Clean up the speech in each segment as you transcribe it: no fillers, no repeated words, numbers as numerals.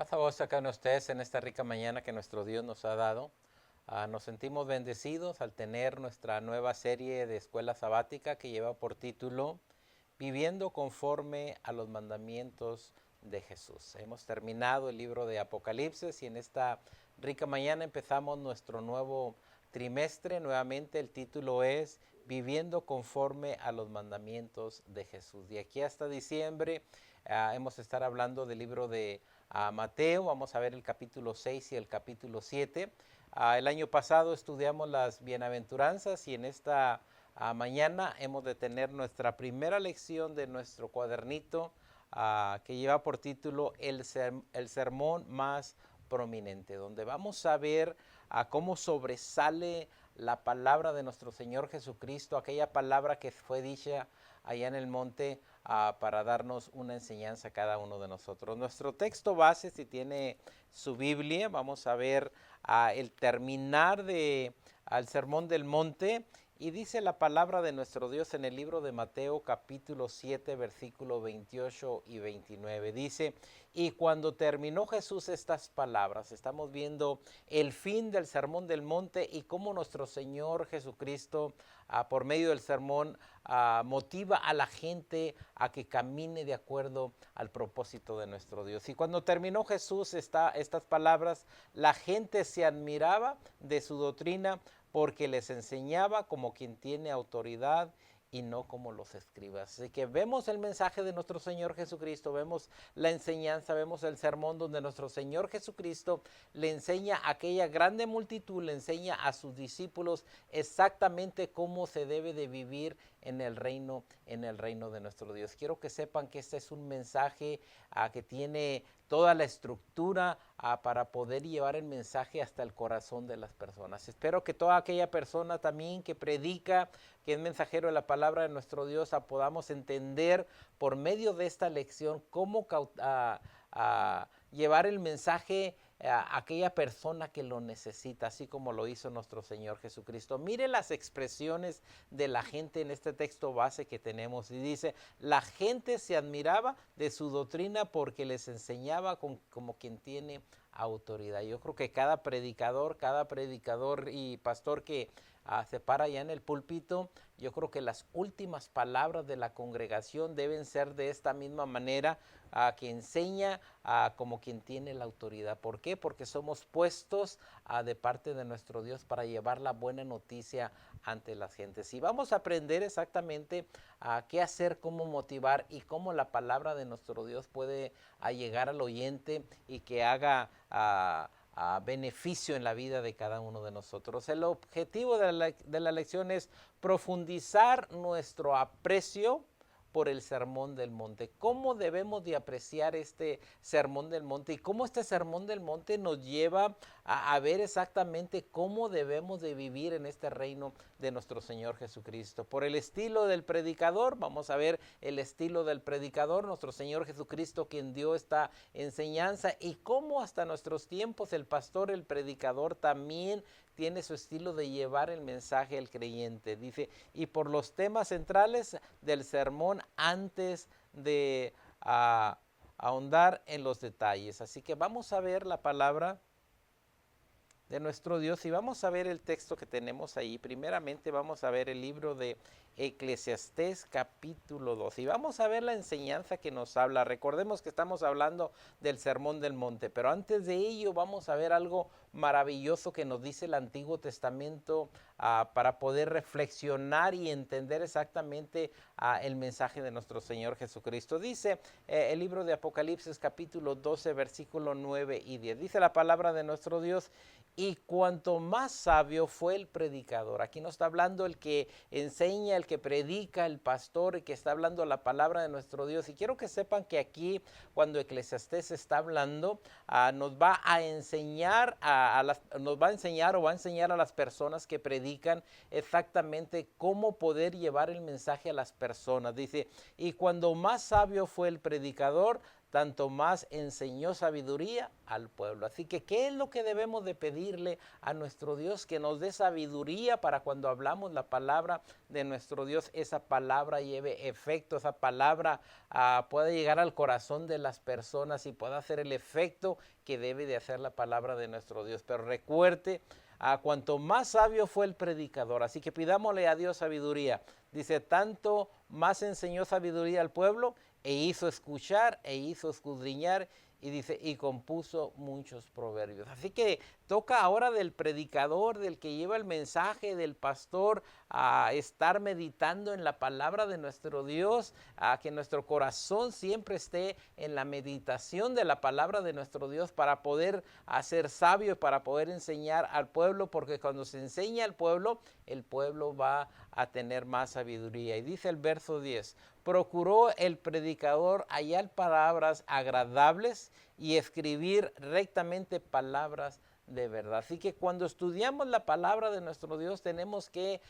Paz a vos acá en ustedes en esta rica mañana que nuestro Dios nos ha dado. Nos sentimos bendecidos al tener nuestra nueva serie de escuela sabática que lleva por título Viviendo conforme a los mandamientos de Jesús. Hemos terminado el libro de Apocalipsis y en esta rica mañana empezamos nuestro nuevo trimestre. Nuevamente el título es Viviendo conforme a los mandamientos de Jesús. De aquí hasta diciembre hemos de estar hablando del libro de Mateo. Vamos a ver el capítulo 6 y el capítulo 7. El año pasado estudiamos las bienaventuranzas y en esta mañana hemos de tener nuestra primera lección de nuestro cuadernito que lleva por título el sermón más prominente, donde vamos a ver cómo sobresale la palabra de nuestro Señor Jesucristo, aquella palabra que fue dicha allá en el monte para darnos una enseñanza a cada uno de nosotros. Nuestro texto base, si tiene su Biblia, vamos a ver el terminar al Sermón del Monte. Y dice la palabra de nuestro Dios en el libro de Mateo capítulo 7 versículo 28 y 29. Dice, y cuando terminó Jesús estas palabras, estamos viendo el fin del Sermón del Monte y cómo nuestro Señor Jesucristo por medio del sermón motiva a la gente a que camine de acuerdo al propósito de nuestro Dios. Y cuando terminó Jesús estas palabras, la gente se admiraba de su doctrina porque les enseñaba como quien tiene autoridad y no como los escribas. Así que vemos el mensaje de nuestro Señor Jesucristo, vemos la enseñanza, vemos el sermón donde nuestro Señor Jesucristo le enseña a aquella grande multitud, le enseña a sus discípulos exactamente cómo se debe de vivir en el reino de nuestro Dios. Quiero que sepan que este es un mensaje que tiene toda la estructura para poder llevar el mensaje hasta el corazón de las personas. Espero que toda aquella persona también que predica, que es mensajero de la palabra de nuestro Dios, podamos entender por medio de esta lección cómo llevar el mensaje a aquella persona que lo necesita, así como lo hizo nuestro Señor Jesucristo. Mire las expresiones de la gente en este texto base que tenemos. Y dice, la gente se admiraba de su doctrina porque les enseñaba como quien tiene autoridad. Yo creo que cada predicador y pastor que se para ya en el púlpito, yo creo que las últimas palabras de la congregación deben ser de esta misma manera, que enseña como quien tiene la autoridad. ¿Por qué? Porque somos puestos de parte de nuestro Dios para llevar la buena noticia ante las gentes. Y vamos a aprender exactamente qué hacer, cómo motivar y cómo la palabra de nuestro Dios puede llegar al oyente y que haga beneficio en la vida de cada uno de nosotros. El objetivo de la lección es profundizar nuestro aprecio por el Sermón del Monte. ¿Cómo debemos de apreciar este Sermón del Monte? Y cómo este Sermón del Monte nos lleva a ver exactamente cómo debemos de vivir en este reino de nuestro Señor Jesucristo. Por el estilo del predicador, vamos a ver el estilo del predicador, nuestro Señor Jesucristo quien dio esta enseñanza, y cómo hasta nuestros tiempos el pastor, el predicador también tiene su estilo de llevar el mensaje al creyente. Dice, y por los temas centrales del sermón antes de ahondar en los detalles. Así que vamos a ver la palabra de nuestro Dios y vamos a ver el texto que tenemos ahí. Primeramente vamos a ver el libro de Eclesiastés capítulo 2 y vamos a ver la enseñanza que nos habla. Recordemos que estamos hablando del Sermón del Monte, pero antes de ello vamos a ver algo maravilloso que nos dice el Antiguo Testamento para poder reflexionar y entender exactamente el mensaje de nuestro Señor Jesucristo. Dice el libro de Apocalipsis capítulo 12 versículo 9 y 10. Dice la palabra de nuestro Dios, y cuanto más sabio fue el predicador. Aquí no está hablando el que enseña, el que predica, el pastor, el que está hablando la palabra de nuestro Dios. Y quiero que sepan que aquí, cuando Eclesiastés está hablando, nos va a enseñar nos va a enseñar o va a enseñar a las personas que predican exactamente cómo poder llevar el mensaje a las personas. Dice, y cuando más sabio fue el predicador, tanto más enseñó sabiduría al pueblo. Así que, ¿qué es lo que debemos de pedirle a nuestro Dios? Que nos dé sabiduría para cuando hablamos la palabra de nuestro Dios, esa palabra lleve efecto, esa palabra pueda llegar al corazón de las personas y pueda hacer el efecto que debe de hacer la palabra de nuestro Dios. Pero recuerde, cuanto más sabio fue el predicador, así que pidámosle a Dios sabiduría. Dice, tanto más enseñó sabiduría al pueblo, e hizo escuchar, e hizo escudriñar, y dice, y compuso muchos proverbios. Así que toca ahora del predicador, del que lleva el mensaje, del pastor, a estar meditando en la palabra de nuestro Dios, a que nuestro corazón siempre esté en la meditación de la palabra de nuestro Dios para poder ser sabio, para poder enseñar al pueblo, porque cuando se enseña al pueblo, el pueblo va a tener más sabiduría. Y dice el verso 10, procuró el predicador hallar palabras agradables y escribir rectamente palabras de verdad. Así que cuando estudiamos la palabra de nuestro Dios, tenemos que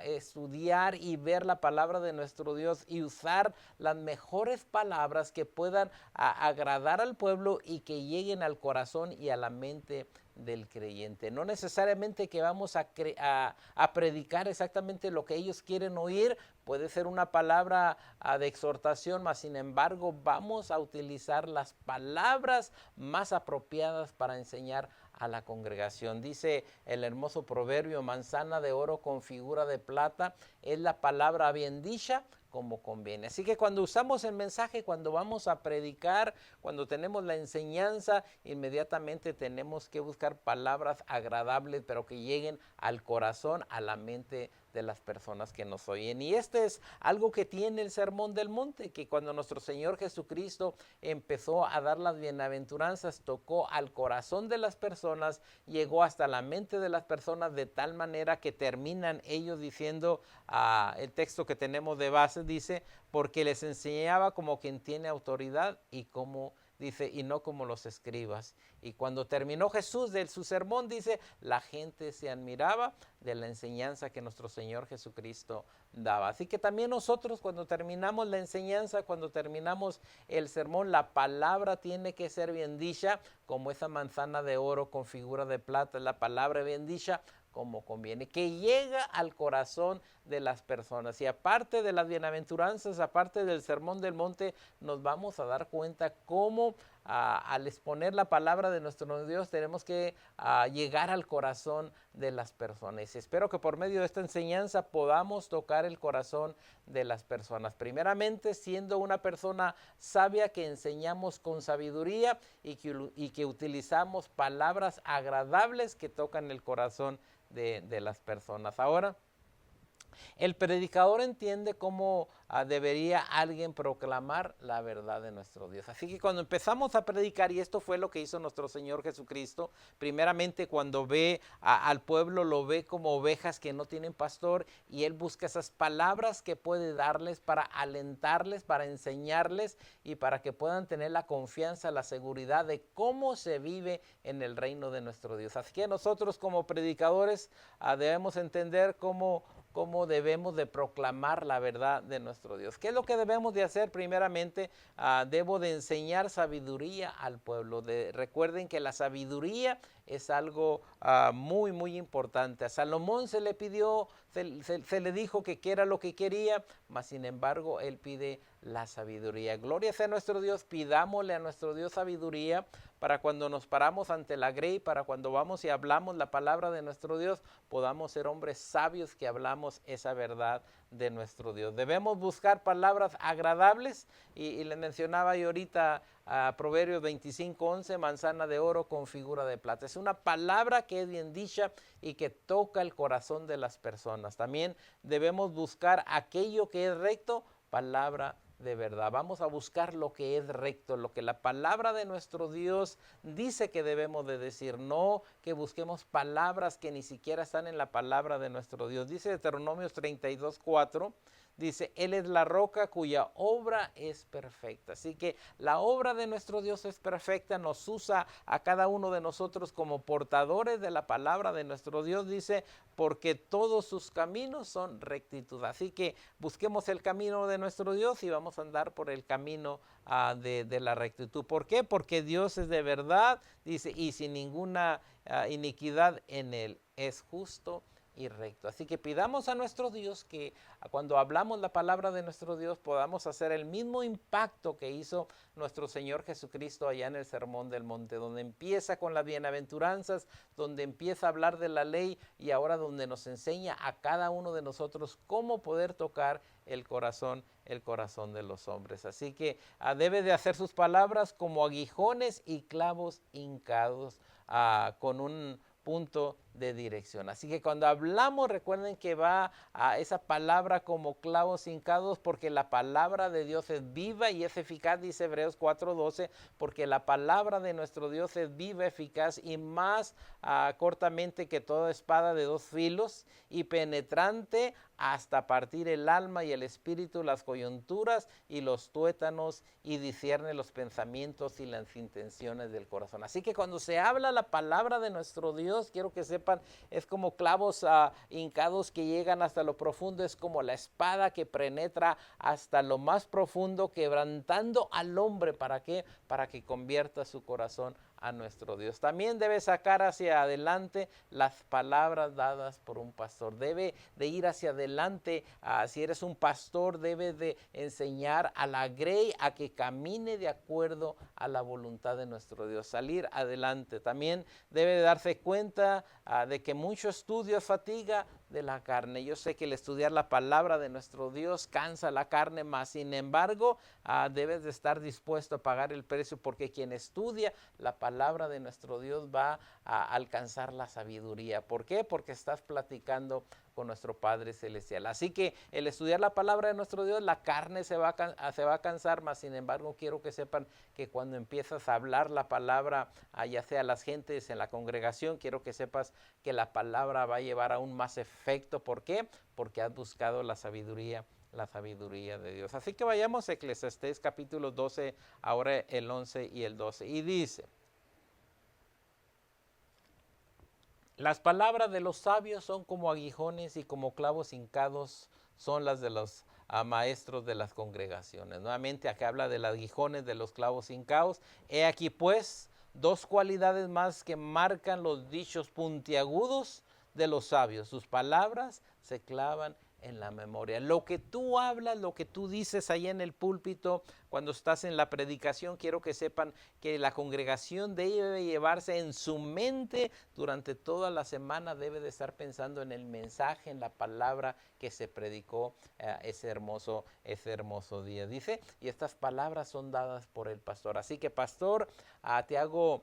estudiar y ver la palabra de nuestro Dios y usar las mejores palabras que puedan agradar al pueblo y que lleguen al corazón y a la mente del creyente. No necesariamente que vamos a predicar exactamente lo que ellos quieren oír, puede ser una palabra de exhortación, mas sin embargo vamos a utilizar las palabras más apropiadas para enseñar a la congregación. Dice el hermoso proverbio, manzana de oro con figura de plata es la palabra bien dicha como conviene. Así que cuando usamos el mensaje, cuando vamos a predicar, cuando tenemos la enseñanza, inmediatamente tenemos que buscar palabras agradables, pero que lleguen al corazón, a la mente de las personas que nos oyen. Y este es algo que tiene el Sermón del Monte, que cuando nuestro Señor Jesucristo empezó a dar las bienaventuranzas, tocó al corazón de las personas, llegó hasta la mente de las personas de tal manera que terminan ellos diciendo, el texto que tenemos de base dice, porque les enseñaba como quien tiene autoridad y como dice, y no como los escribas. Y cuando terminó Jesús de su sermón, dice, la gente se admiraba de la enseñanza que nuestro Señor Jesucristo daba. Así que también nosotros cuando terminamos la enseñanza, cuando terminamos el sermón, la palabra tiene que ser bien dicha, como esa manzana de oro con figura de plata, la palabra bien dicha, como conviene, que llega al corazón de las personas. Y aparte de las bienaventuranzas, aparte del sermón del monte, nos vamos a dar cuenta cómo al exponer la palabra de nuestro Dios tenemos que llegar al corazón de las personas. Espero que por medio de esta enseñanza podamos tocar el corazón de las personas. Primeramente, siendo una persona sabia, que enseñamos con sabiduría y que utilizamos palabras agradables que tocan el corazón de las personas. Ahora, el predicador entiende cómo debería alguien proclamar la verdad de nuestro Dios. Así que cuando empezamos a predicar, y esto fue lo que hizo nuestro Señor Jesucristo, primeramente cuando ve al pueblo, lo ve como ovejas que no tienen pastor, y Él busca esas palabras que puede darles para alentarles, para enseñarles y para que puedan tener la confianza, la seguridad de cómo se vive en el reino de nuestro Dios. Así que nosotros como predicadores debemos entender cómo debemos de proclamar la verdad de nuestro Dios. ¿Qué es lo que debemos de hacer? Primeramente, debo de enseñar sabiduría al pueblo. Recuerden que la sabiduría es algo muy, muy importante. A Salomón se le pidió, se le dijo que qué era lo que quería, mas sin embargo, él pide la sabiduría. Gloria sea a nuestro Dios, pidámosle a nuestro Dios sabiduría para cuando nos paramos ante la grey, para cuando vamos y hablamos la palabra de nuestro Dios, podamos ser hombres sabios que hablamos esa verdad de nuestro Dios. Debemos buscar palabras agradables y le mencionaba yo ahorita a Proverbios 25:11, manzana de oro con figura de plata. Es una palabra que es bien dicha y que toca el corazón de las personas. También debemos buscar aquello que es recto, palabra de verdad. Vamos a buscar lo que es recto, lo que la palabra de nuestro Dios dice que debemos de decir, no que busquemos palabras que ni siquiera están en la palabra de nuestro Dios. Dice Deuteronomios 32:4, dice, Él es la roca cuya obra es perfecta. Así que la obra de nuestro Dios es perfecta, nos usa a cada uno de nosotros como portadores de la palabra de nuestro Dios, dice, porque todos sus caminos son rectitud. Así que busquemos el camino de nuestro Dios y vamos a andar por el camino de la rectitud. ¿Por qué? Porque Dios es de verdad, dice, y sin ninguna iniquidad en él, es justo y recto. Así que pidamos a nuestro Dios que cuando hablamos la palabra de nuestro Dios podamos hacer el mismo impacto que hizo nuestro Señor Jesucristo allá en el Sermón del Monte, donde empieza con las bienaventuranzas, donde empieza a hablar de la ley y ahora donde nos enseña a cada uno de nosotros cómo poder tocar el corazón de los hombres. Así que debe de hacer sus palabras como aguijones y clavos hincados con un punto de dirección. Así que cuando hablamos, recuerden que va a esa palabra como clavos hincados, porque la palabra de Dios es viva y es eficaz, dice Hebreos 4:12, porque la palabra de nuestro Dios es viva, eficaz y más cortamente que toda espada de dos filos y penetrante hasta partir el alma y el espíritu, las coyunturas y los tuétanos, y discierne los pensamientos y las intenciones del corazón. Así que cuando se habla la palabra de nuestro Dios, quiero que sepan, es como clavos hincados que llegan hasta lo profundo, es como la espada que penetra hasta lo más profundo, quebrantando al hombre. ¿Para qué? Para que convierta su corazón a nuestro Dios. También debe sacar hacia adelante las palabras dadas por un pastor. Debe de ir hacia adelante. Si eres un pastor, debe de enseñar a la grey a que camine de acuerdo a la voluntad de nuestro Dios. Salir adelante. También debe de darse cuenta de que mucho estudio es fatiga de la carne. Yo sé que el estudiar la palabra de nuestro Dios cansa la carne, mas sin embargo debes de estar dispuesto a pagar el precio, porque quien estudia la palabra de nuestro Dios va a alcanzar la sabiduría. ¿Por qué? Porque estás platicando con nuestro Padre Celestial. Así que el estudiar la palabra de nuestro Dios, la carne se va a cansar, mas sin embargo quiero que sepan que cuando empiezas a hablar la palabra, ya sea a las gentes en la congregación, quiero que sepas que la palabra va a llevar aún más efecto. ¿Por qué? Porque has buscado la sabiduría de Dios. Así que vayamos a Eclesiastés capítulo 12, ahora el 11 y el 12. Y dice: las palabras de los sabios son como aguijones y como clavos hincados son las de los maestros de las congregaciones. Nuevamente acá habla de los aguijones, de los clavos hincados. He aquí pues dos cualidades más que marcan los dichos puntiagudos de los sabios. Sus palabras se clavan en la memoria. Lo que tú hablas, lo que tú dices ahí en el púlpito, cuando estás en la predicación, quiero que sepan que la congregación debe llevarse en su mente durante toda la semana, debe de estar pensando en el mensaje, en la palabra que se predicó ese hermoso día. Dice, y estas palabras son dadas por el pastor. Así que, pastor, te hago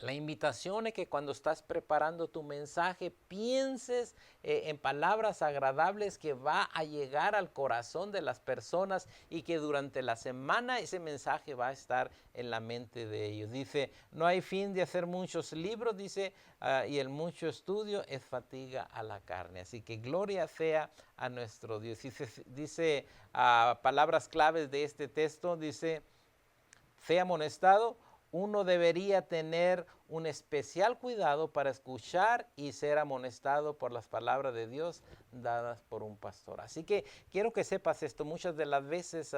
la invitación es que cuando estás preparando tu mensaje pienses en palabras agradables que va a llegar al corazón de las personas, y que durante la semana ese mensaje va a estar en la mente de ellos. Dice, no hay fin de hacer muchos libros, dice, y el mucho estudio es fatiga a la carne. Así que gloria sea a nuestro Dios. Dice palabras claves de este texto, dice, sea amonestado. Uno debería tener un especial cuidado para escuchar y ser amonestado por las palabras de Dios dadas por un pastor. Así que quiero que sepas esto. Muchas de las veces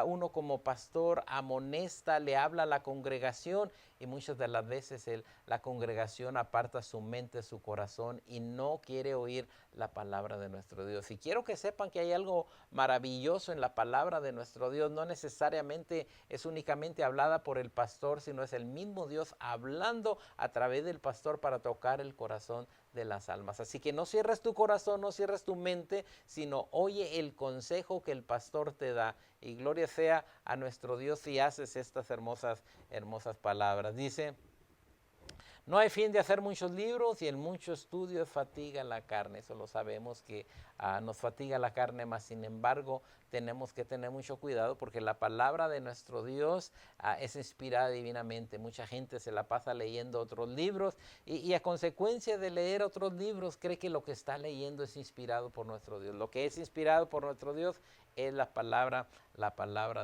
uno como pastor amonesta, le habla a la congregación, y muchas de las veces la congregación aparta su mente, su corazón, y no quiere oír la palabra de nuestro Dios. Y quiero que sepan que hay algo maravilloso en la palabra de nuestro Dios. No necesariamente es únicamente hablada por el pastor, sino es el mismo Dios hablando a través del pastor para tocar el corazón de las almas. Así que no cierres tu corazón, no cierres tu mente, sino oye el consejo que el pastor te da. Y gloria sea a nuestro Dios si haces estas hermosas palabras. Dice, no hay fin de hacer muchos libros, y el mucho estudio fatiga la carne. Eso lo sabemos, que nos fatiga la carne, mas sin embargo tenemos que tener mucho cuidado porque la palabra de nuestro Dios es inspirada divinamente. Mucha gente se la pasa leyendo otros libros y a consecuencia de leer otros libros cree que lo que está leyendo es inspirado por nuestro Dios. Lo que es inspirado por nuestro Dios es la palabra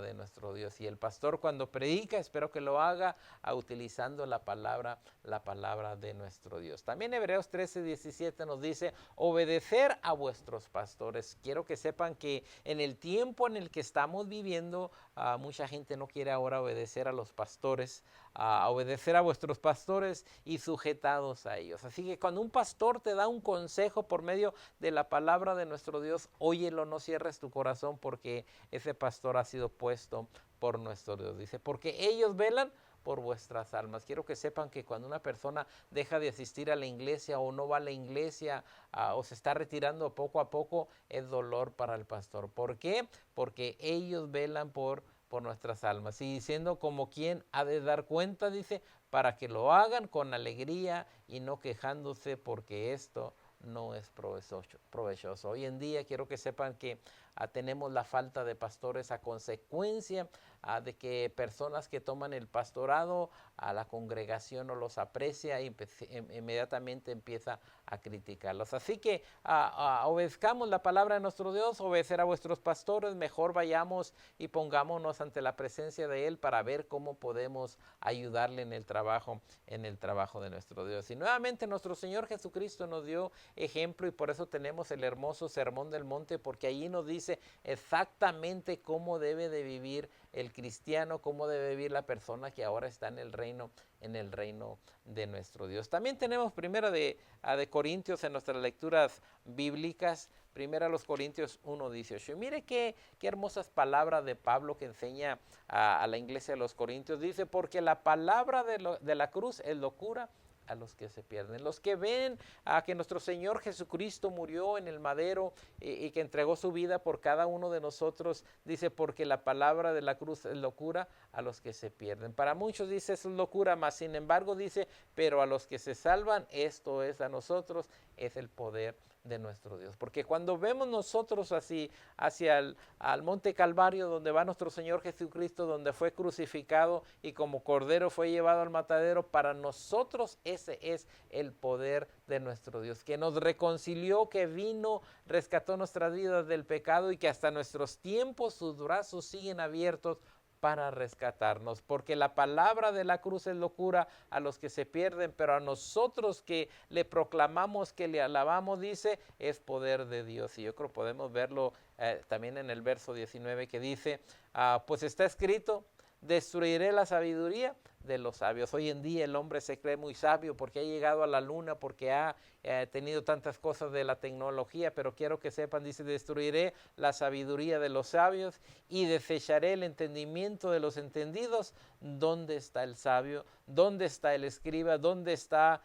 de nuestro Dios. Y el pastor cuando predica, espero que lo haga utilizando la palabra de nuestro Dios. También Hebreos 13:17 nos dice, obedecer a vuestros pastores. Quiero que sepan que en el tiempo en el que estamos viviendo, mucha gente no quiere ahora obedecer a los pastores, a obedecer a vuestros pastores y sujetados a ellos. Así que cuando un pastor te da un consejo por medio de la palabra de nuestro Dios, óyelo, no cierres tu corazón porque ese pastor ha sido puesto por nuestro Dios. Dice, porque ellos velan por vuestras almas. Quiero que sepan que cuando una persona deja de asistir a la iglesia o no va a la iglesia o se está retirando poco a poco, es dolor para el pastor. ¿Por qué? Porque ellos velan por nuestras almas. Y diciendo como quien ha de dar cuenta, dice, para que lo hagan con alegría y no quejándose porque esto no es provechoso. Hoy en día quiero que sepan que tenemos la falta de pastores a consecuencia de que personas que toman el pastorado, a la congregación no los aprecia y inmediatamente empieza a criticarlos. Así que obedezcamos la palabra de nuestro Dios, obedecer a vuestros pastores, mejor vayamos y pongámonos ante la presencia de Él para ver cómo podemos ayudarle en el trabajo de nuestro Dios. Y nuevamente nuestro Señor Jesucristo nos dio ejemplo y por eso tenemos el hermoso Sermón del Monte, porque allí nos dice exactamente cómo debe de vivir el cristiano, cómo debe vivir la persona que ahora está en el reino de nuestro Dios. También tenemos primera de Corintios en nuestras lecturas bíblicas, primera a los Corintios 1:18. Y mire qué hermosas palabras de Pablo que enseña a la iglesia de los Corintios. Dice, porque la palabra de la cruz es locura a los que se pierden. Los que ven a que nuestro Señor Jesucristo murió en el madero y que entregó su vida por cada uno de nosotros, dice, porque la palabra de la cruz es locura a los que se pierden. Para muchos dice es locura, mas sin embargo dice, pero a los que se salvan, esto es a nosotros, es el poder de nuestro Dios. Porque cuando vemos nosotros así hacia al monte Calvario, donde va nuestro Señor Jesucristo, donde fue crucificado y como cordero fue llevado al matadero, para nosotros ese es el poder de nuestro Dios, que nos reconcilió, que vino, rescató nuestras vidas del pecado y que hasta nuestros tiempos sus brazos siguen abiertos para rescatarnos, porque la palabra de la cruz es locura a los que se pierden, pero a nosotros que le proclamamos, que le alabamos, dice, es poder de Dios. Y yo creo que podemos verlo también en el verso 19 que dice, pues está escrito, destruiré la sabiduría de los sabios. Hoy en día el hombre se cree muy sabio porque ha llegado a la luna, porque ha tenido tantas cosas de la tecnología, pero quiero que sepan, dice, destruiré la sabiduría de los sabios y desecharé el entendimiento de los entendidos. ¿Dónde está el sabio? ¿Dónde está el escriba? ¿Dónde está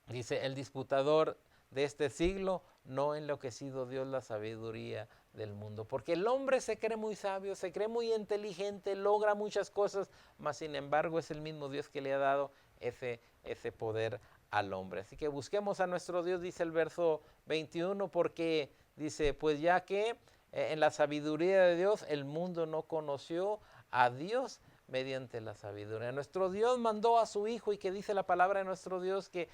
dice, el disputador de este siglo? No ha enloquecido Dios la sabiduría del mundo, porque el hombre se cree muy sabio, se cree muy inteligente, logra muchas cosas, mas sin embargo es el mismo Dios que le ha dado ese poder al hombre. Así que busquemos a nuestro Dios, dice el verso 21, porque dice, pues ya que en la sabiduría de Dios el mundo no conoció a Dios mediante la sabiduría. Nuestro Dios mandó a su Hijo, y que dice la palabra de nuestro Dios que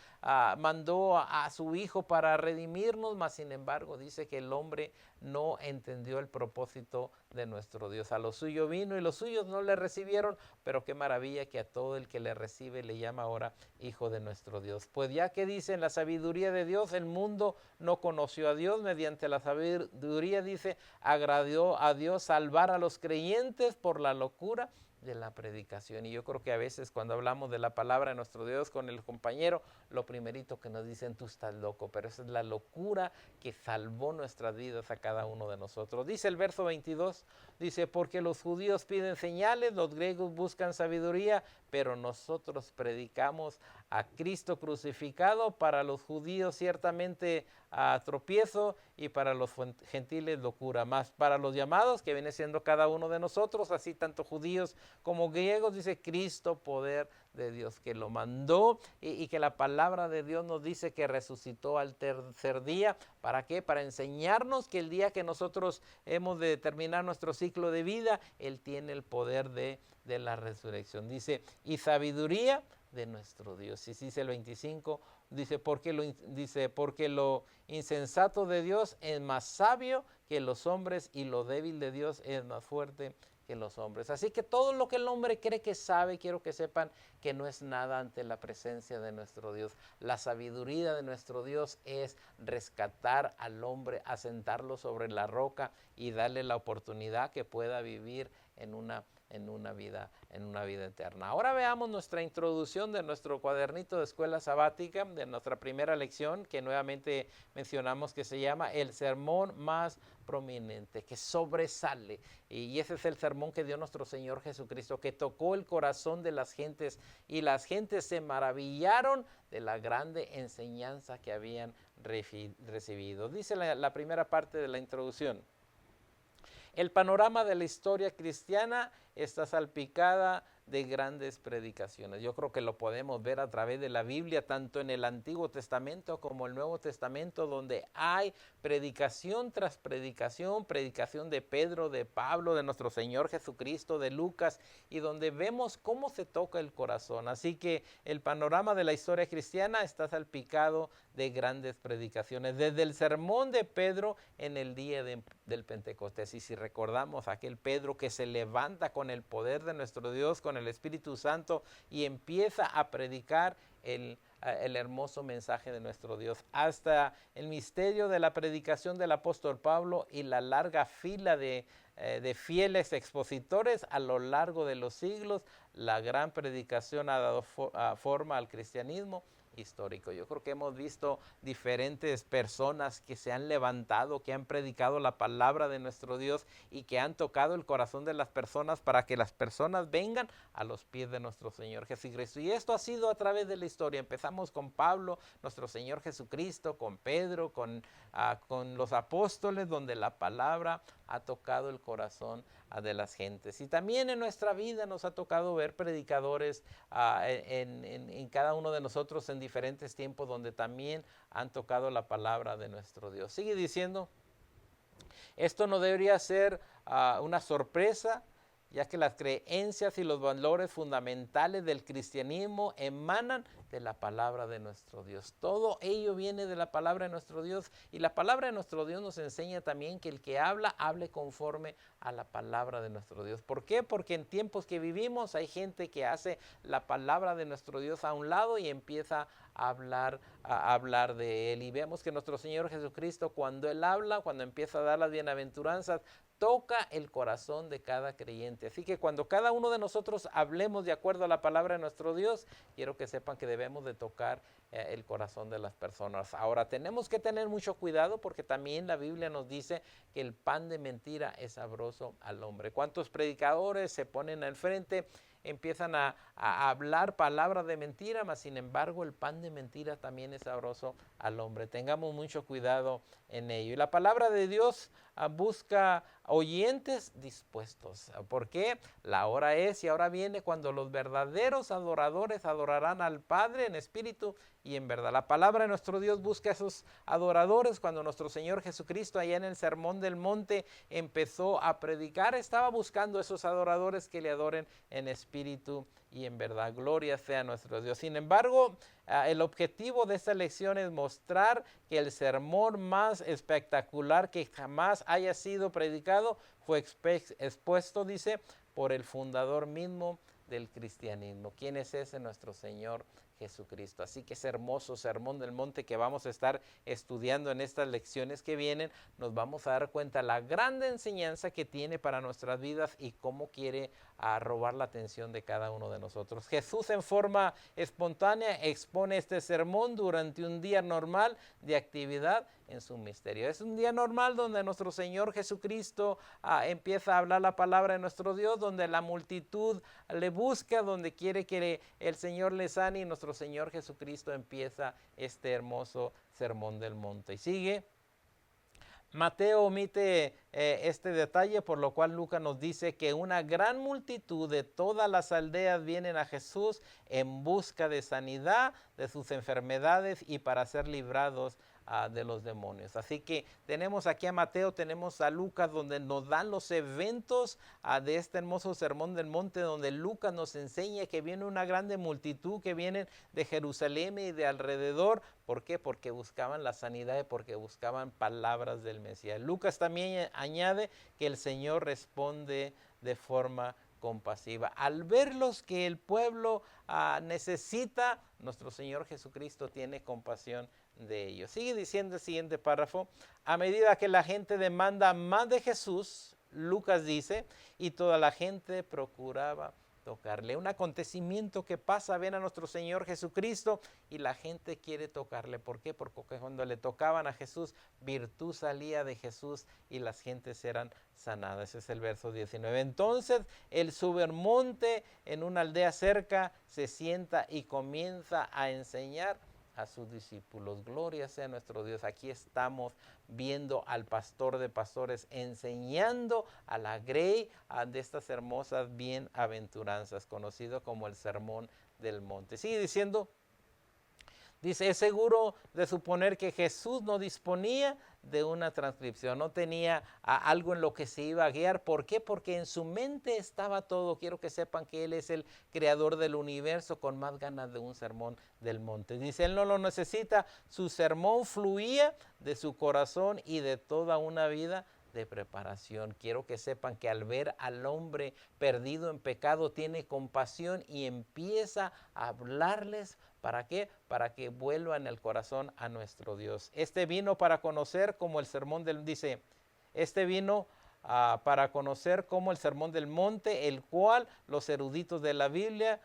mandó a su Hijo para redimirnos, mas sin embargo dice que el hombre no entendió el propósito de nuestro Dios. A lo suyo vino y los suyos no le recibieron, pero qué maravilla que a todo el que le recibe le llama ahora Hijo de nuestro Dios. Pues ya que dice en la sabiduría de Dios, el mundo no conoció a Dios, mediante la sabiduría, dice, agradó a Dios salvar a los creyentes por la locura de la predicación. Y yo creo que a veces cuando hablamos de la palabra de nuestro Dios con el compañero, lo primerito que nos dicen, tú estás loco, pero esa es la locura que salvó nuestras vidas a cada uno de nosotros. Dice el verso 22, dice, porque los judíos piden señales, los griegos buscan sabiduría, pero nosotros predicamos a Cristo crucificado, para los judíos ciertamente tropiezo y para los gentiles locura, más para los llamados, que viene siendo cada uno de nosotros, así tanto judíos como griegos, dice Cristo, poder de Dios, que lo mandó y que la palabra de Dios nos dice que resucitó al tercer día. ¿Para qué? Para enseñarnos que el día que nosotros hemos de terminar nuestro ciclo de vida, Él tiene el poder de la resurrección. Dice, y sabiduría de nuestro Dios. Y dice el 25, dice porque lo insensato de Dios es más sabio que los hombres y lo débil de Dios es más fuerte que los hombres. Así que todo lo que el hombre cree que sabe, quiero que sepan que no es nada ante la presencia de nuestro Dios. La sabiduría de nuestro Dios es rescatar al hombre, asentarlo sobre la roca y darle la oportunidad que pueda vivir en una vida eterna. Ahora veamos nuestra introducción de nuestro cuadernito de escuela sabática, de nuestra primera lección, que nuevamente mencionamos, que se llama el sermón más prominente, que sobresale. Y ese es el sermón que dio nuestro Señor Jesucristo, que tocó el corazón de las gentes, y las gentes se maravillaron de la grande enseñanza que habían recibido. Dice la primera parte de la introducción: el panorama de la historia cristiana está salpicada de grandes predicaciones. Yo creo que lo podemos ver a través de la Biblia, tanto en el Antiguo Testamento como el Nuevo Testamento, donde hay predicación tras predicación, predicación de Pedro, de Pablo, de nuestro Señor Jesucristo, de Lucas, y donde vemos cómo se toca el corazón. Así que el panorama de la historia cristiana está salpicado de grandes predicaciones, desde el sermón de Pedro en el día del Pentecostés. Y si recordamos aquel Pedro que se levanta con el poder de nuestro Dios, con el Espíritu Santo, y empieza a predicar el hermoso mensaje de nuestro Dios, hasta el misterio de la predicación del apóstol Pablo y la larga fila de fieles expositores a lo largo de los siglos. La gran predicación ha dado forma al cristianismo histórico. Yo creo que hemos visto diferentes personas que se han levantado, que han predicado la palabra de nuestro Dios y que han tocado el corazón de las personas para que las personas vengan a los pies de nuestro Señor Jesucristo. Y esto ha sido a través de la historia. Empezamos con Pablo, nuestro Señor Jesucristo, con Pedro, con los apóstoles, donde la palabra ha tocado el corazón de las gentes. Y también en nuestra vida nos ha tocado ver predicadores en cada uno de nosotros en diferentes tiempos, donde también han tocado la palabra de nuestro Dios. Sigue diciendo, esto no debería ser una sorpresa, ya que las creencias y los valores fundamentales del cristianismo emanan de la palabra de nuestro Dios. Todo ello viene de la palabra de nuestro Dios, y la palabra de nuestro Dios nos enseña también que el que hable conforme a la palabra de nuestro Dios. ¿Por qué? Porque en tiempos que vivimos hay gente que hace la palabra de nuestro Dios a un lado y empieza a hablar de Él. Y vemos que nuestro Señor Jesucristo, cuando Él habla, cuando empieza a dar las bienaventuranzas, toca el corazón de cada creyente. Así que cuando cada uno de nosotros hablemos de acuerdo a la palabra de nuestro Dios, quiero que sepan que debemos de tocar el corazón de las personas. Ahora, tenemos que tener mucho cuidado, porque también la Biblia nos dice que el pan de mentira es sabroso al hombre. ¿Cuántos predicadores se ponen al frente, empiezan a hablar palabras de mentira, mas sin embargo el pan de mentira también es sabroso al hombre? Tengamos mucho cuidado en ello. Y la palabra de Dios busca oyentes dispuestos. ¿Por qué? La hora es y ahora viene cuando los verdaderos adoradores adorarán al Padre en espíritu y en verdad. La palabra de nuestro Dios busca a esos adoradores. Cuando nuestro Señor Jesucristo allá en el Sermón del Monte empezó a predicar, estaba buscando esos adoradores que le adoren en espíritu y en verdad. Gloria sea a nuestro Dios. Sin embargo, el objetivo de esta lección es mostrar que el sermón más espectacular que jamás haya sido predicado fue expuesto, dice, por el fundador mismo del cristianismo. ¿Quién es ese? Nuestro Señor Jesucristo. Así que ese hermoso sermón del monte que vamos a estar estudiando en estas lecciones que vienen, nos vamos a dar cuenta la grande enseñanza que tiene para nuestras vidas y cómo quiere robar la atención de cada uno de nosotros. Jesús, en forma espontánea, expone este sermón durante un día normal de actividad en su misterio. Es un día normal donde nuestro Señor Jesucristo empieza a hablar la palabra de nuestro Dios, donde la multitud le busca, donde quiere que el Señor le sane, y nuestro Señor Jesucristo empieza este hermoso sermón del monte. Y sigue. Mateo omite este detalle, por lo cual Lucas nos dice que una gran multitud de todas las aldeas vienen a Jesús en busca de sanidad de sus enfermedades y para ser librados de los demonios. Así que tenemos aquí a Mateo, tenemos a Lucas, donde nos dan los eventos de este hermoso sermón del monte, donde Lucas nos enseña que viene una grande multitud que vienen de Jerusalén y de alrededor. ¿Por qué? Porque buscaban la sanidad y porque buscaban palabras del Mesías. Lucas también añade que el Señor responde de forma compasiva. Al ver los que el pueblo necesita, nuestro Señor Jesucristo tiene compasión de ellos. Sigue diciendo el siguiente párrafo: a medida que la gente demanda más de Jesús, Lucas dice, y toda la gente procuraba tocarle. Un acontecimiento que pasa, ven a nuestro Señor Jesucristo y la gente quiere tocarle. ¿Por qué? Porque cuando le tocaban a Jesús, virtud salía de Jesús y las gentes eran sanadas. Ese es el verso 19. Entonces él sube al monte en una aldea cerca, se sienta y comienza a enseñar a sus discípulos. Gloria sea nuestro Dios. Aquí estamos viendo al pastor de pastores enseñando a la grey de estas hermosas bienaventuranzas, conocido como el sermón del monte. Sigue diciendo. Dice, es seguro de suponer que Jesús no disponía de una transcripción, no tenía algo en lo que se iba a guiar. ¿Por qué? Porque en su mente estaba todo. Quiero que sepan que Él es el creador del universo, con más ganas de un sermón del monte. Dice, Él no lo necesita, su sermón fluía de su corazón y de toda una vida de preparación. Quiero que sepan que al ver al hombre perdido en pecado, tiene compasión y empieza a hablarles. ¿Para qué? Para que vuelvan el corazón a nuestro Dios. Este vino para conocer como el sermón del, dice, este vino para conocer como el sermón del monte, el cual los eruditos de la Biblia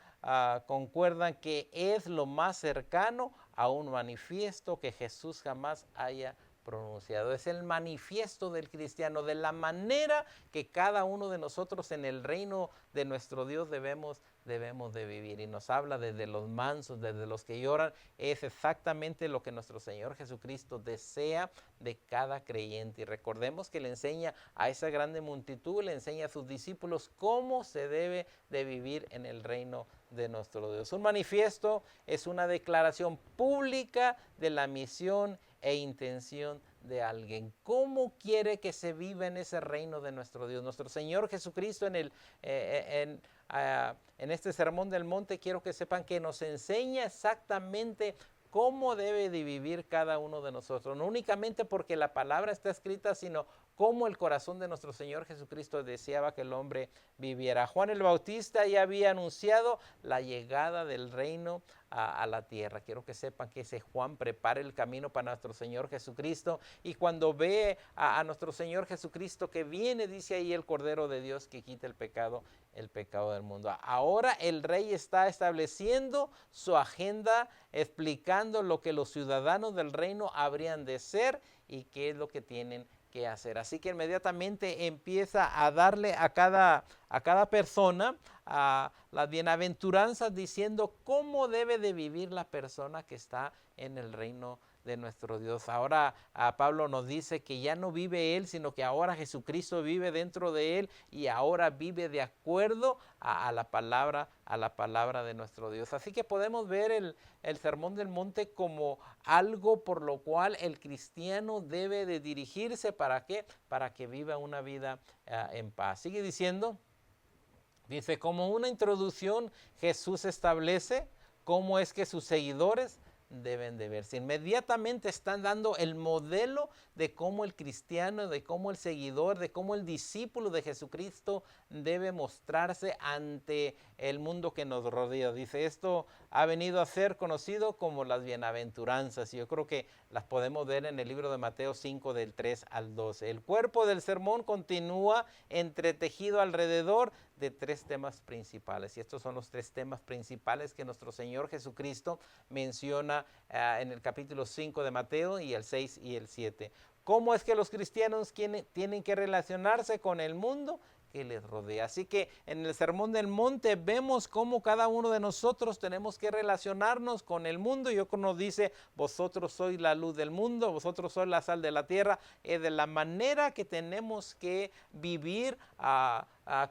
concuerdan que es lo más cercano a un manifiesto que Jesús jamás haya pronunciado. Es el manifiesto del cristiano, de la manera que cada uno de nosotros en el reino de nuestro Dios debemos de vivir. Y nos habla desde los mansos, desde los que lloran. Es exactamente lo que nuestro Señor Jesucristo desea de cada creyente. Y recordemos que le enseña a esa grande multitud, le enseña a sus discípulos cómo se debe de vivir en el reino de nuestro Dios. Un manifiesto es una declaración pública de la misión e intención de alguien. ¿Cómo quiere que se viva en ese reino de nuestro Dios? Nuestro Señor Jesucristo en este sermón del monte, quiero que sepan que nos enseña exactamente cómo debe de vivir cada uno de nosotros. No únicamente porque la palabra está escrita, sino cómo el corazón de nuestro Señor Jesucristo deseaba que el hombre viviera. Juan el Bautista ya había anunciado la llegada del reino a la tierra. Quiero que sepan que ese Juan prepara el camino para nuestro Señor Jesucristo, y cuando ve a nuestro Señor Jesucristo que viene, dice ahí el Cordero de Dios que quita el pecado del mundo. Ahora el rey está estableciendo su agenda, explicando lo que los ciudadanos del reino habrían de ser y qué es lo que tienen que hacer. Así que inmediatamente empieza a darle a cada persona las bienaventuranzas, diciendo cómo debe de vivir la persona que está en el reino de nuestro Dios. Ahora Pablo nos dice que ya no vive él, sino que ahora Jesucristo vive dentro de él, y ahora vive de acuerdo a la palabra de nuestro Dios. Así que podemos ver el sermón del monte como algo por lo cual el cristiano debe de dirigirse. ¿Para qué? Para que viva una vida en paz. Sigue diciendo, dice, como una introducción, Jesús establece cómo es que sus seguidores deben de verse. Inmediatamente están dando el modelo de cómo el cristiano, de cómo el seguidor, de cómo el discípulo de Jesucristo debe mostrarse ante el mundo que nos rodea. Dice, esto ha venido a ser conocido como las bienaventuranzas, y yo creo que las podemos ver en el libro de Mateo 5 del 3 al 12. El cuerpo del sermón continúa entretejido alrededor de tres temas principales, y estos son los tres temas principales que nuestro Señor Jesucristo menciona en el capítulo 5 de Mateo, y el 6 y el 7. ¿Cómo es que los cristianos tienen que relacionarse con el mundo? que les rodea. Así que en el Sermón del Monte vemos cómo cada uno de nosotros tenemos que relacionarnos con el mundo. Y nos dice, vosotros sois la luz del mundo, vosotros sois la sal de la tierra, de la manera que tenemos que vivir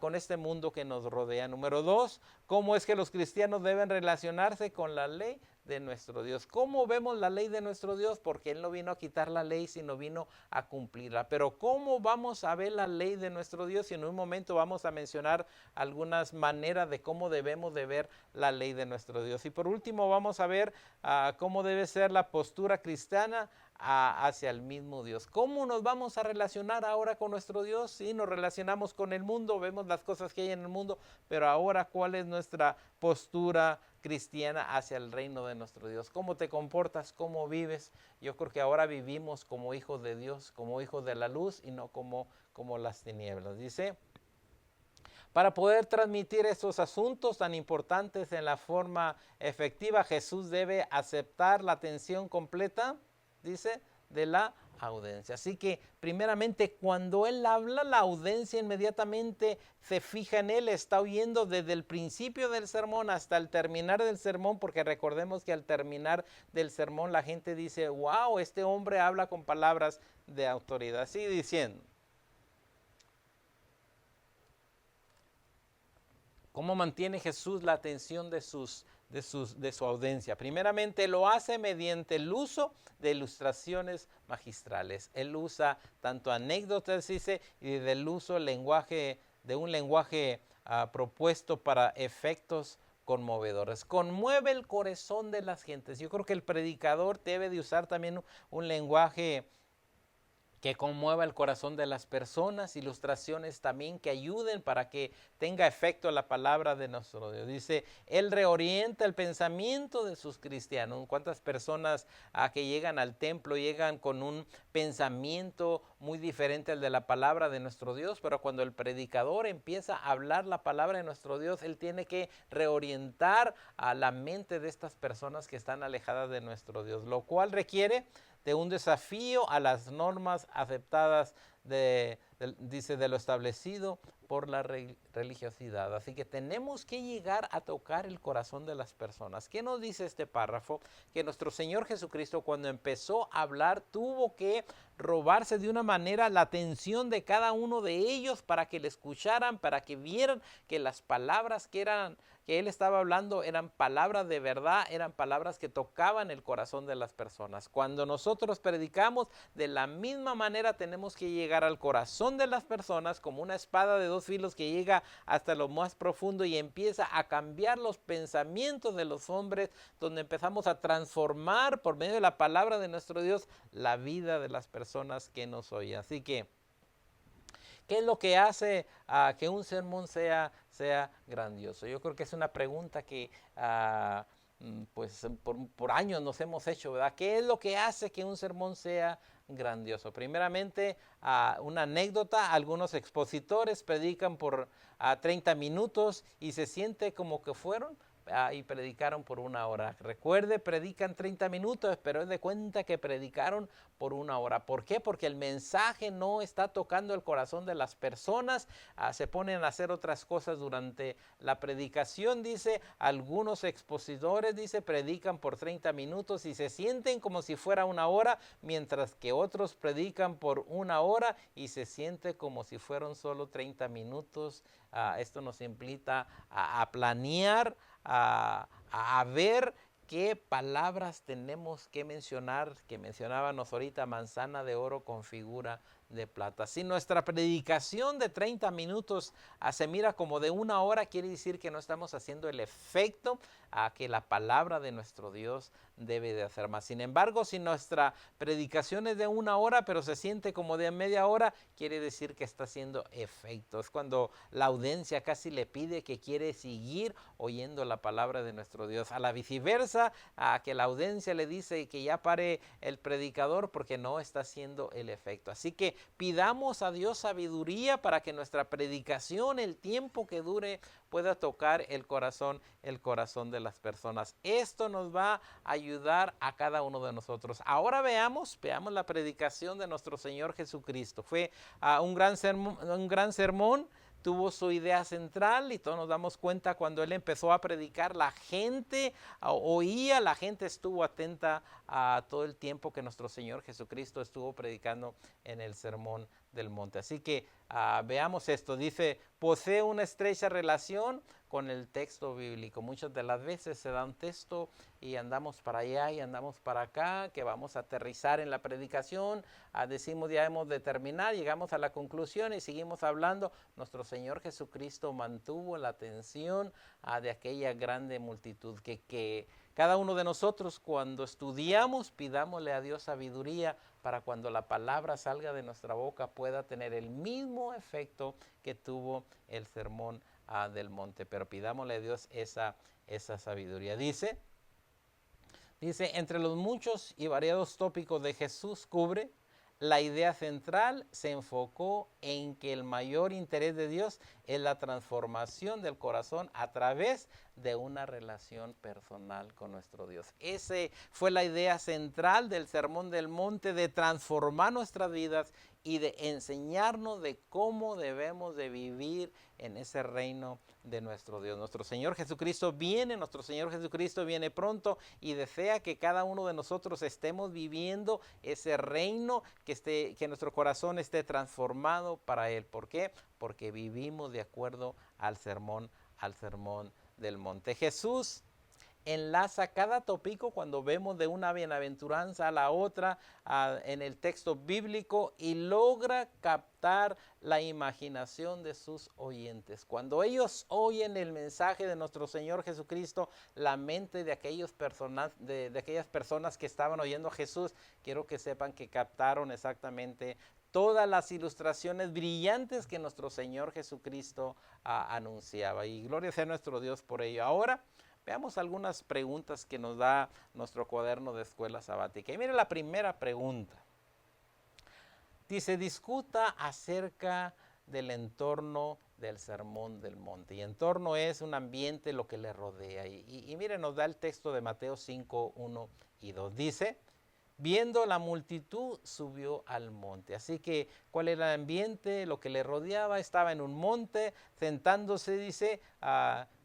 con este mundo que nos rodea. Número 2, ¿cómo es que los cristianos deben relacionarse con la ley de nuestro Dios? ¿Cómo vemos la ley de nuestro Dios? Porque Él no vino a quitar la ley, sino vino a cumplirla. Pero ¿cómo vamos a ver la ley de nuestro Dios? Y en un momento vamos a mencionar algunas maneras de cómo debemos de ver la ley de nuestro Dios. Y por último vamos a ver cómo debe ser la postura cristiana hacia el mismo Dios. ¿Cómo nos vamos a relacionar ahora con nuestro Dios? Sí, nos relacionamos con el mundo, vemos las cosas que hay en el mundo, pero ahora ¿cuál es nuestra postura cristiana hacia el reino de nuestro Dios? ¿Cómo te comportas? ¿Cómo vives? Yo creo que ahora vivimos como hijos de Dios, como hijos de la luz y no como las tinieblas. Dice, para poder transmitir estos asuntos tan importantes en la forma efectiva, Jesús debe aceptar la atención completa, dice, de la audiencia. Así que primeramente cuando Él habla, la audiencia inmediatamente se fija en Él, está oyendo desde el principio del sermón hasta el terminar del sermón, porque recordemos que al terminar del sermón la gente dice, wow, este hombre habla con palabras de autoridad. Así diciendo, ¿cómo mantiene Jesús la atención de su audiencia? Primeramente lo hace mediante el uso de ilustraciones magistrales. Él usa tanto anécdotas, dice, y del uso de un lenguaje propuesto para efectos conmovedores. Conmueve el corazón de las gentes. Yo creo que el predicador debe de usar también un lenguaje que conmueva el corazón de las personas, ilustraciones también que ayuden para que tenga efecto la palabra de nuestro Dios. Dice, Él reorienta el pensamiento de sus cristianos. ¿Cuántas personas que llegan al templo llegan con un pensamiento muy diferente al de la palabra de nuestro Dios? Pero cuando el predicador empieza a hablar la palabra de nuestro Dios, Él tiene que reorientar a la mente de estas personas que están alejadas de nuestro Dios, lo cual requiere de un desafío a las normas aceptadas dice, de lo establecido por la religiosidad. Así que tenemos que llegar a tocar el corazón de las personas. ¿Qué nos dice este párrafo? Que nuestro Señor Jesucristo, cuando empezó a hablar, tuvo que robarse de una manera la atención de cada uno de ellos para que le escucharan, para que vieran que las palabras que Él estaba hablando eran palabras de verdad, eran palabras que tocaban el corazón de las personas. Cuando nosotros predicamos, de la misma manera tenemos que llegar al corazón de las personas como una espada de dos filos que llega hasta lo más profundo y empieza a cambiar los pensamientos de los hombres, donde empezamos a transformar por medio de la palabra de nuestro Dios la vida de las personas que nos oyen. Así que, ¿qué es lo que hace que un sermón sea grandioso? Yo creo que es una pregunta que pues por años nos hemos hecho, ¿verdad? ¿Qué es lo que hace que un sermón sea grandioso? Primeramente, una anécdota. Algunos expositores predican por 30 minutos y se siente como que fueron y predicaron por 1 hora. Recuerde, predican 30 minutos, pero es de cuenta que predicaron por 1 hora. ¿Por qué? Porque el mensaje no está tocando el corazón de las personas. Se ponen a hacer otras cosas durante la predicación. Dice, algunos expositores, dice, predican por 30 minutos y se sienten como si fuera 1 hora, mientras que otros predican por 1 hora y se siente como si fueron solo 30 minutos. Esto nos invita a planear, a ver qué palabras tenemos que mencionar, que mencionábamos ahorita, manzana de oro con figura de plata. Si nuestra predicación de 30 minutos se mira como de 1 hora, quiere decir que no estamos haciendo el efecto que la palabra de nuestro Dios debe de hacer más. Sin embargo, si nuestra predicación es de 1 hora, pero se siente como de media hora, quiere decir que está haciendo efecto. Es cuando la audiencia casi le pide que quiere seguir oyendo la palabra de nuestro Dios. A la viceversa, que la audiencia le dice que ya pare el predicador porque no está haciendo el efecto. Así que pidamos a Dios sabiduría para que nuestra predicación, el tiempo que dure, pueda tocar el corazón de las personas. Esto nos va a ayudar a cada uno de nosotros. Ahora veamos la predicación de nuestro Señor Jesucristo. Fue un gran sermón, tuvo su idea central y todos nos damos cuenta cuando él empezó a predicar, la gente oía, la gente estuvo atenta a todo el tiempo que nuestro Señor Jesucristo estuvo predicando en el Sermón del Monte. Así que veamos esto, dice, posee una estrecha relación con el texto bíblico. Muchas de las veces se da un texto y andamos para allá y andamos para acá, que vamos a aterrizar en la predicación, decimos ya hemos de terminar, llegamos a la conclusión y seguimos hablando. Nuestro Señor Jesucristo mantuvo la atención de aquella grande multitud, que cada uno de nosotros cuando estudiamos pidámosle a Dios sabiduría para cuando la palabra salga de nuestra boca pueda tener el mismo efecto que tuvo el sermón del monte, pero pidámosle a Dios esa sabiduría. Dice, entre los muchos y variados tópicos de Jesús cubre, la idea central se enfocó en que el mayor interés de Dios es la transformación del corazón a través de una relación personal con nuestro Dios. Esa fue la idea central del Sermón del Monte, de transformar nuestras vidas y de enseñarnos de cómo debemos de vivir en ese reino de nuestro Dios. Nuestro Señor Jesucristo viene pronto y desea que cada uno de nosotros estemos viviendo ese reino, que nuestro corazón esté transformado para Él. ¿Por qué? Porque vivimos de acuerdo al sermón del monte. Jesús enlaza cada tópico cuando vemos de una bienaventuranza a la otra en el texto bíblico y logra captar la imaginación de sus oyentes. Cuando ellos oyen el mensaje de nuestro Señor Jesucristo, la mente de aquellas personas que estaban oyendo a Jesús, quiero que sepan que captaron exactamente todas las ilustraciones brillantes que nuestro Señor Jesucristo anunciaba. Y gloria sea a nuestro Dios por ello. Ahora veamos algunas preguntas que nos da nuestro cuaderno de escuela sabática. Y mire la primera pregunta. Dice, discuta acerca del entorno del Sermón del Monte. Y entorno es un ambiente, lo que le rodea. Y mire, nos da el texto de Mateo 5, 1 y 2. Dice, viendo la multitud, subió al monte. Así que, ¿cuál era el ambiente? Lo que le rodeaba, estaba en un monte, sentándose, dice,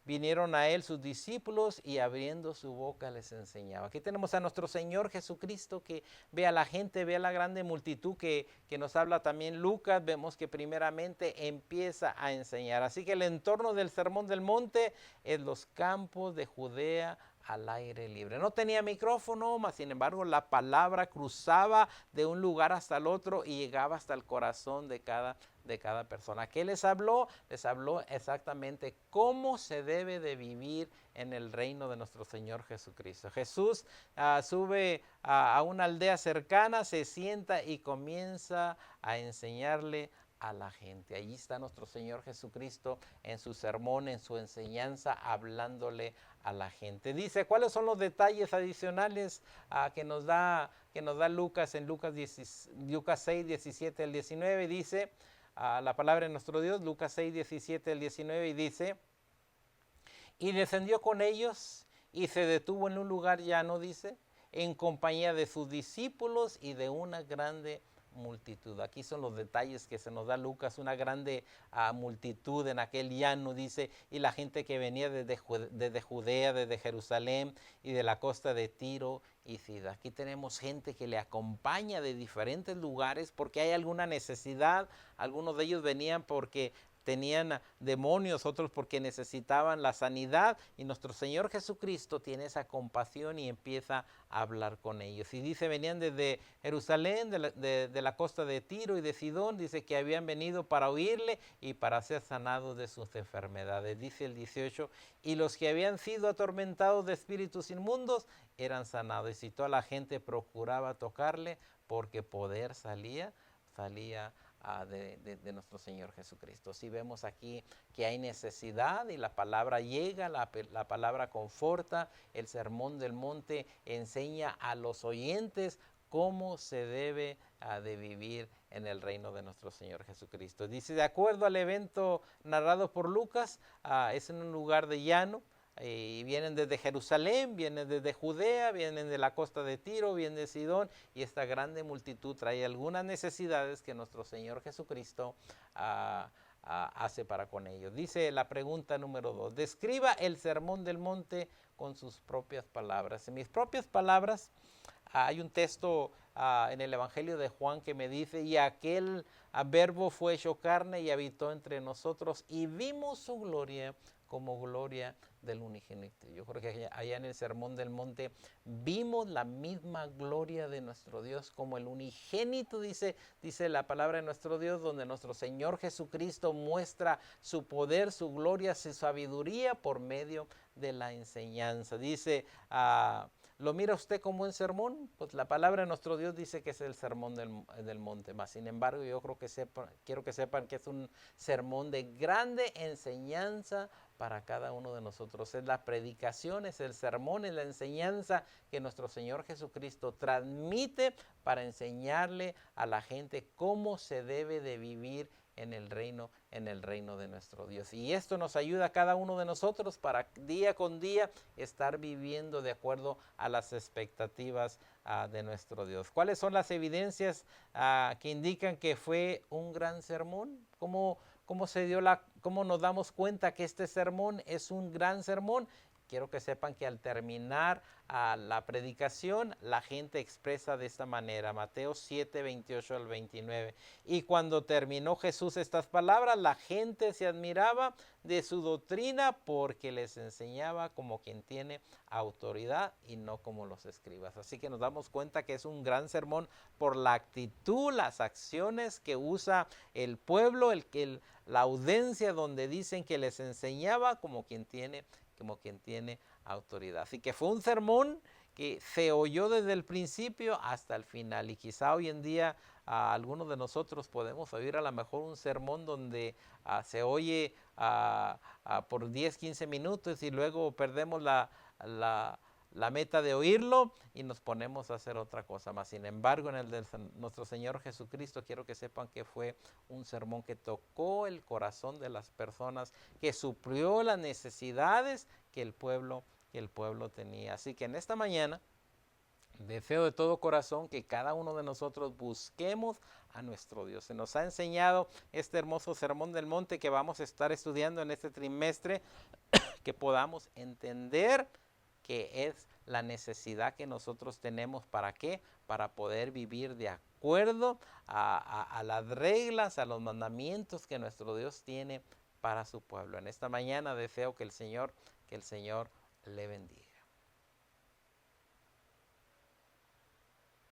vinieron a él sus discípulos y abriendo su boca les enseñaba. Aquí tenemos a nuestro Señor Jesucristo que ve a la gente, ve a la grande multitud que nos habla también Lucas. Vemos que primeramente empieza a enseñar. Así que el entorno del Sermón del Monte es los campos de Judea al aire libre. No tenía micrófono, mas sin embargo la palabra cruzaba de un lugar hasta el otro y llegaba hasta el corazón de cada persona. ¿Qué les habló? Les habló exactamente cómo se debe de vivir en el reino de nuestro Señor Jesucristo. Jesús sube a una aldea cercana, se sienta y comienza a enseñarle a la gente. Allí está nuestro Señor Jesucristo en su sermón, en su enseñanza, hablándole a la gente. Dice, ¿cuáles son los detalles adicionales que nos da Lucas en Lucas 6, 17 al 19? Dice la palabra de nuestro Dios, Lucas 6, 17 al 19, y dice, y descendió con ellos y se detuvo en un lugar llano, dice, en compañía de sus discípulos y de una grande multitud. Aquí son los detalles que se nos da Lucas, una grande multitud en aquel llano, dice, y la gente que venía desde Judea, desde Jerusalén y de la costa de Tiro y Sidón. Aquí tenemos gente que le acompaña de diferentes lugares porque hay alguna necesidad. Algunos de ellos venían porque tenían demonios, otros porque necesitaban la sanidad, y nuestro Señor Jesucristo tiene esa compasión y empieza a hablar con ellos. Y dice, venían desde Jerusalén, de la costa de Tiro y de Sidón, dice que habían venido para oírle y para ser sanados de sus enfermedades. Dice el 18, y los que habían sido atormentados de espíritus inmundos eran sanados, y toda la gente procuraba tocarle porque poder salía de nuestro Señor Jesucristo. Si vemos aquí que hay necesidad y la palabra llega, la palabra conforta, el Sermón del Monte enseña a los oyentes cómo se debe de vivir en el reino de nuestro Señor Jesucristo. Dice, de acuerdo al evento narrado por Lucas, es en un lugar de llano, y vienen desde Jerusalén, vienen desde Judea, vienen de la costa de Tiro, vienen de Sidón, y esta grande multitud trae algunas necesidades que nuestro Señor Jesucristo hace para con ellos. Dice la pregunta número 2, describa el sermón del monte con sus propias palabras. En mis propias palabras, hay un texto en el Evangelio de Juan que me dice, y aquel verbo fue hecho carne y habitó entre nosotros y vimos su gloria como gloria del unigénito. Yo creo que allá en el Sermón del Monte vimos la misma gloria de nuestro Dios como el unigénito, dice la palabra de nuestro Dios, donde nuestro Señor Jesucristo muestra su poder, su gloria, su sabiduría por medio de la enseñanza. Dice, ¿lo mira usted como un sermón? Pues la palabra de nuestro Dios dice que es el sermón del monte. Mas, sin embargo, yo quiero que sepan que es un sermón de grande enseñanza para cada uno de nosotros. Es la predicación, es el sermón, es la enseñanza que nuestro Señor Jesucristo transmite para enseñarle a la gente cómo se debe de vivir en el reino de nuestro Dios. Y esto nos ayuda a cada uno de nosotros para día con día estar viviendo de acuerdo a las expectativas de nuestro Dios. ¿Cuáles son las evidencias que indican que fue un gran sermón? ¿Cómo nos damos cuenta que este sermón es un gran sermón? Quiero que sepan que al terminar la predicación, la gente expresa de esta manera, Mateo 7, 28 al 29. Y cuando terminó Jesús estas palabras, la gente se admiraba de su doctrina porque les enseñaba como quien tiene autoridad y no como los escribas. Así que nos damos cuenta que es un gran sermón por la actitud, las acciones que usa el pueblo, la audiencia donde dicen que les enseñaba como quien tiene autoridad. Así que fue un sermón que se oyó desde el principio hasta el final, y quizá hoy en día algunos de nosotros podemos oír a lo mejor un sermón donde se oye por 10, 15 minutos y luego perdemos la meta de oírlo y nos ponemos a hacer otra cosa más. Sin embargo, en el de nuestro Señor Jesucristo, quiero que sepan que fue un sermón que tocó el corazón de las personas, que suplió las necesidades que el pueblo tenía. Así que en esta mañana deseo de todo corazón que cada uno de nosotros busquemos a nuestro Dios. Se nos ha enseñado este hermoso sermón del monte que vamos a estar estudiando en este trimestre, que podamos entender que es la necesidad que nosotros tenemos. ¿Para qué? Para poder vivir de acuerdo a las reglas, a los mandamientos que nuestro Dios tiene para su pueblo. En esta mañana deseo que el Señor le bendiga.